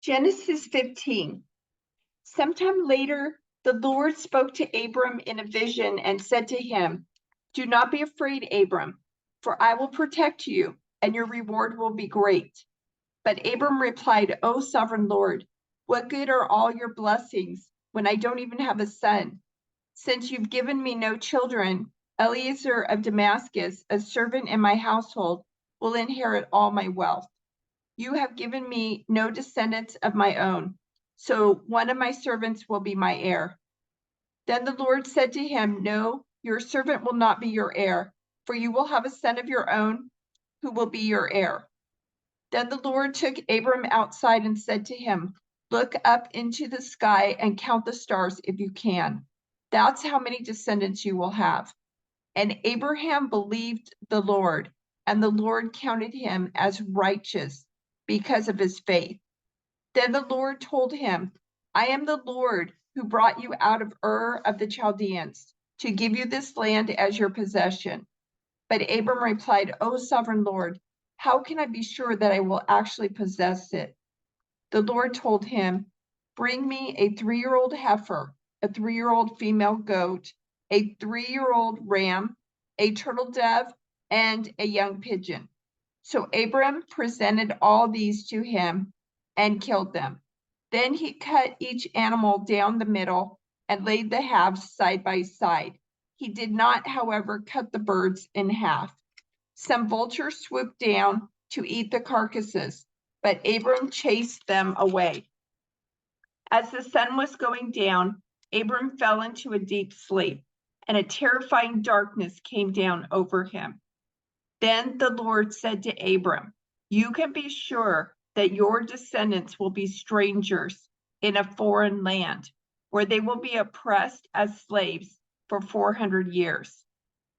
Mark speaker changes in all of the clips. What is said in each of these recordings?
Speaker 1: Genesis 15. Sometime later, the Lord spoke to Abram in a vision and said to him, "Do not be afraid, Abram, for I will protect you, and your reward will be great." But Abram replied, "O sovereign Lord, what good are all your blessings when I don't even have a son? Since you've given me no children, Eliezer of Damascus, a servant in my household, will inherit all my wealth. You have given me no descendants of my own, so one of my servants will be my heir." Then the Lord said to him, "No, your servant will not be your heir, for you will have a son of your own who will be your heir." Then the Lord took Abram outside and said to him, "Look up into the sky and count the stars if you can. That's how many descendants you will have." And Abraham believed the Lord, and the Lord counted him as righteous because of his faith. Then the Lord told him, "I am the Lord who brought you out of Ur of the Chaldeans to give you this land as your possession." But Abram replied, "O sovereign Lord, how can I be sure that I will actually possess it?" The Lord told him, "Bring me a 3-year-old heifer, a 3-year-old female goat, a 3-year-old ram, a turtle dove, and a young pigeon." So Abram presented all these to him and killed them. Then he cut each animal down the middle and laid the halves side by side. He did not, however, cut the birds in half. Some vultures swooped down to eat the carcasses, but Abram chased them away. As the sun was going down, Abram fell into a deep sleep, and a terrifying darkness came down over him. Then the Lord said to Abram, "You can be sure that your descendants will be strangers in a foreign land, where they will be oppressed as slaves for 400 years.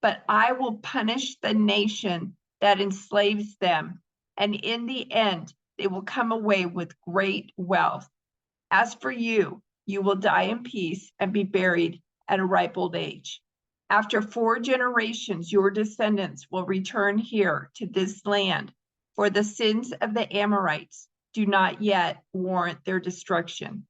Speaker 1: But I will punish the nation that enslaves them, and in the end, they will come away with great wealth. As for you, you will die in peace and be buried at a ripe old age. After 4 generations, your descendants will return here to this land, for the sins of the Amorites do not yet warrant their destruction."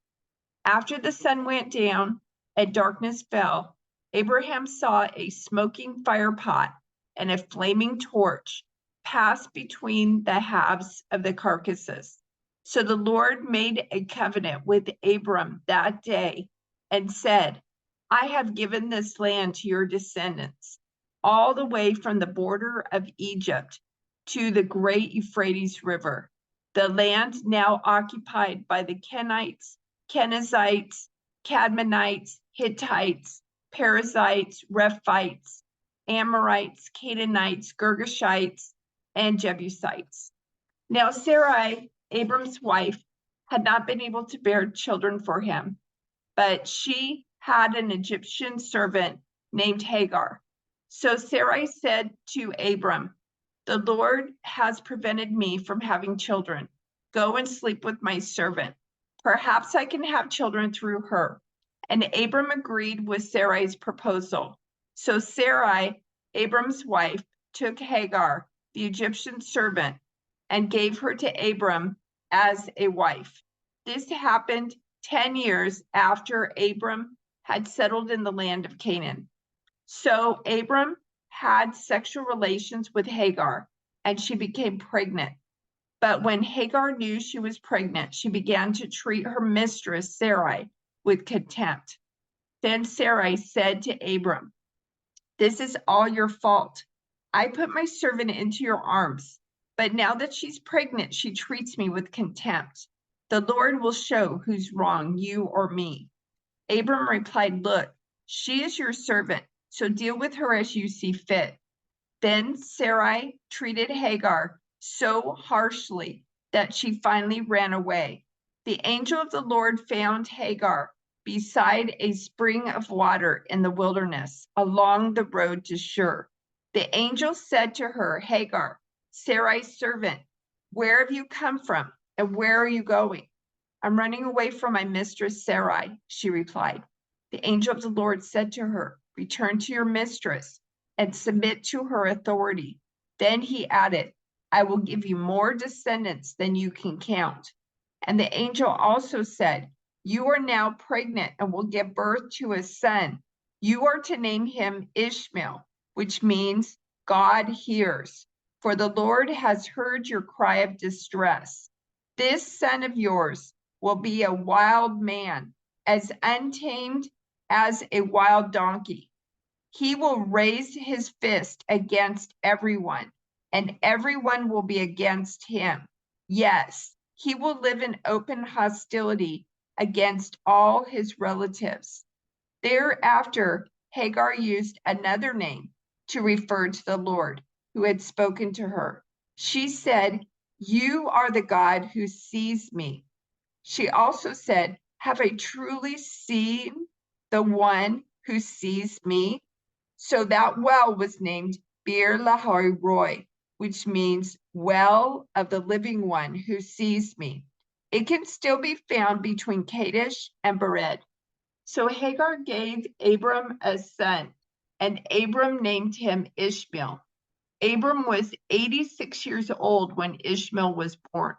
Speaker 1: After the sun went down and darkness fell, Abraham saw a smoking fire pot and a flaming torch pass between the halves of the carcasses. So the Lord made a covenant with Abram that day and said, "I have given this land to your descendants, all the way from the border of Egypt to the great Euphrates River, the land now occupied by the Kenites, Kenizzites, Cadmonites, Hittites, Perizzites, Rephites, Amorites, Canaanites, Girgashites, and Jebusites." Now Sarai, Abram's wife, had not been able to bear children for him, but she had an Egyptian servant named Hagar. So Sarai said to Abram, "The Lord has prevented me from having children. Go and sleep with my servant. Perhaps I can have children through her." And Abram agreed with Sarai's proposal. So Sarai, Abram's wife, took Hagar, the Egyptian servant, and gave her to Abram as a wife. This happened 10 years after Abram had settled in the land of Canaan. So Abram had sexual relations with Hagar, and she became pregnant. But when Hagar knew she was pregnant, she began to treat her mistress, Sarai, with contempt. Then Sarai said to Abram, "This is all your fault. I put my servant into your arms, but now that she's pregnant, she treats me with contempt. The Lord will show who's wrong, you or me." Abram replied, "Look, she is your servant, so deal with her as you see fit." Then Sarai treated Hagar so harshly that she finally ran away. The angel of the Lord found Hagar beside a spring of water in the wilderness along the road to Shur. The angel said to her, "Hagar, Sarai's servant, where have you come from and where are you going?" "I'm running away from my mistress Sarai," she replied. The angel of the Lord said to her, "Return to your mistress and submit to her authority." Then he added, "I will give you more descendants than you can count." And the angel also said, "You are now pregnant and will give birth to a son. You are to name him Ishmael, which means God hears, for the Lord has heard your cry of distress. This son of yours will be a wild man, as untamed as a wild donkey. He will raise his fist against everyone, and everyone will be against him. Yes, he will live in open hostility against all his relatives." Thereafter, Hagar used another name to refer to the Lord who had spoken to her. She said, "You are the God who sees me." She also said, "Have I truly seen the one who sees me?" So that well was named Beer Lahai Roy, which means well of the living one who sees me. It can still be found between Kadesh and Bered. So Hagar gave Abram a son, and Abram named him Ishmael. Abram was 86 years old when Ishmael was born.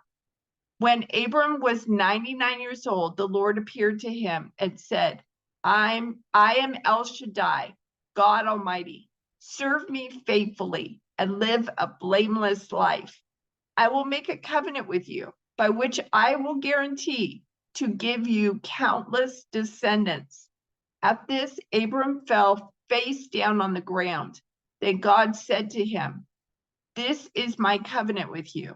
Speaker 1: When Abram was 99 years old, the Lord appeared to him and said, I am El Shaddai, God Almighty. Serve me faithfully and live a blameless life. I will make a covenant with you by which I will guarantee to give you countless descendants. At this, Abram fell face down on the ground. Then God said to him, "This is my covenant with you.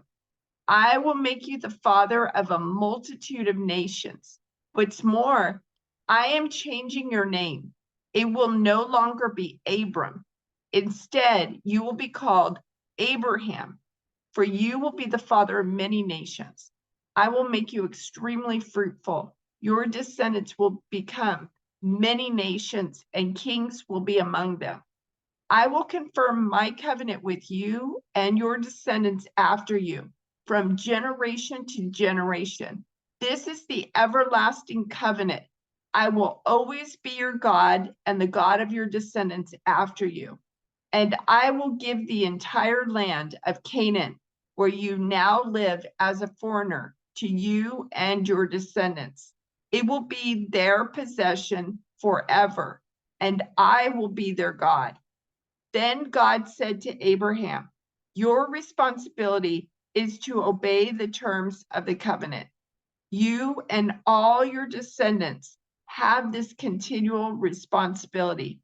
Speaker 1: I will make you the father of a multitude of nations. What's more, I am changing your name. It will no longer be Abram. Instead, you will be called Abraham, for you will be the father of many nations. I will make you extremely fruitful. Your descendants will become many nations, and kings will be among them. I will confirm my covenant with you and your descendants after you, from generation to generation. This is the everlasting covenant. I will always be your God and the God of your descendants after you. And I will give the entire land of Canaan, where you now live as a foreigner, to you and your descendants. It will be their possession forever, and I will be their God. Then God said to Abraham, "Your responsibility is to obey the terms of the covenant. You and all your descendants have this continual responsibility.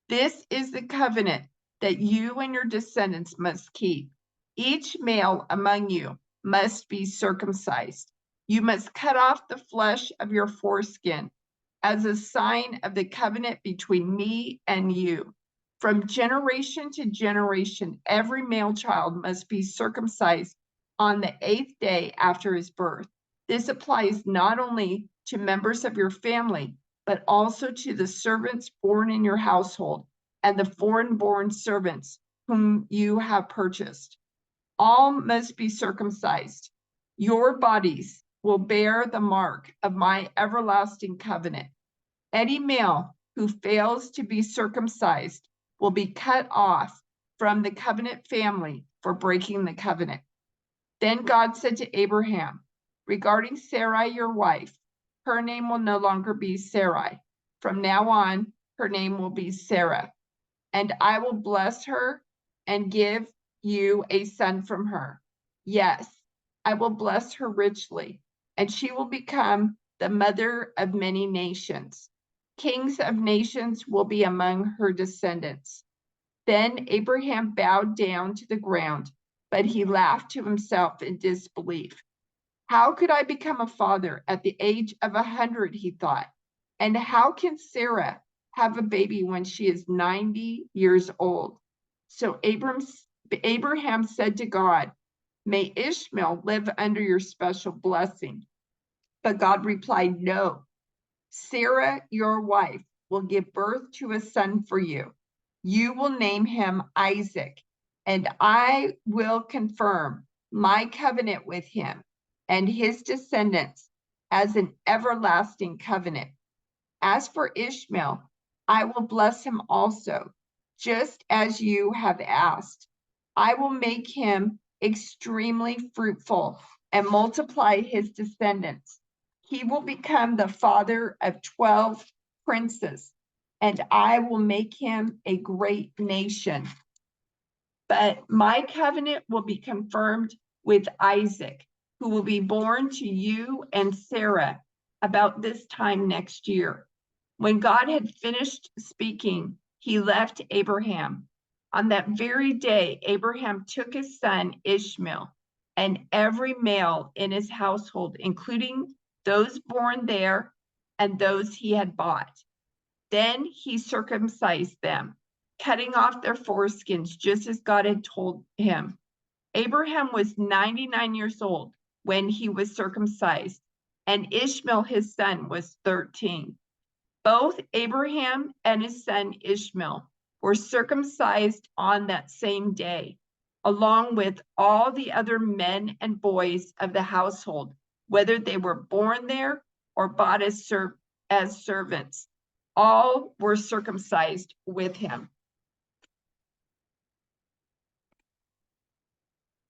Speaker 1: This is the covenant that you and your descendants must keep. Each male among you must be circumcised. You must cut off the flesh of your foreskin as a sign of the covenant between me and you. From generation to generation, every male child must be circumcised on the 8th day after his birth. This applies not only to members of your family, but also to the servants born in your household and the foreign-born servants whom you have purchased. All must be circumcised. Your bodies will bear the mark of my everlasting covenant. Any male who fails to be circumcised will be cut off from the covenant family for breaking the covenant." Then God said to Abraham, "Regarding Sarai, your wife, her name will no longer be Sarai. From now on, her name will be Sarah. And I will bless her and give you a son from her. Yes, I will bless her richly, and she will become the mother of many nations. Kings of nations will be among her descendants." Then Abraham bowed down to the ground, but he laughed to himself in disbelief. "How could I become a father at the age of 100?" he thought. "And how can Sarah have a baby when she is 90 years old?" So Abraham said to God, "May Ishmael live under your special blessing." But God replied, "No. Sarah, your wife, will give birth to a son for you. You will name him Isaac, and I will confirm my covenant with him and his descendants as an everlasting covenant. As for Ishmael, I will bless him also, just as you have asked. I will make him extremely fruitful and multiply his descendants. He will become the father of 12 princes, and I will make him a great nation. But my covenant will be confirmed with Isaac, who will be born to you and Sarah about this time next year. When God had finished speaking, he left Abraham. On that very day, Abraham took his son Ishmael and every male in his household, including those born there and those he had bought. Then he circumcised them, cutting off their foreskins, just as God had told him. Abraham was 99 years old when he was circumcised, and Ishmael, his son, was 13. Both Abraham and his son Ishmael were circumcised on that same day, along with all the other men and boys of the household, whether they were born there or bought as servants. All were circumcised with him.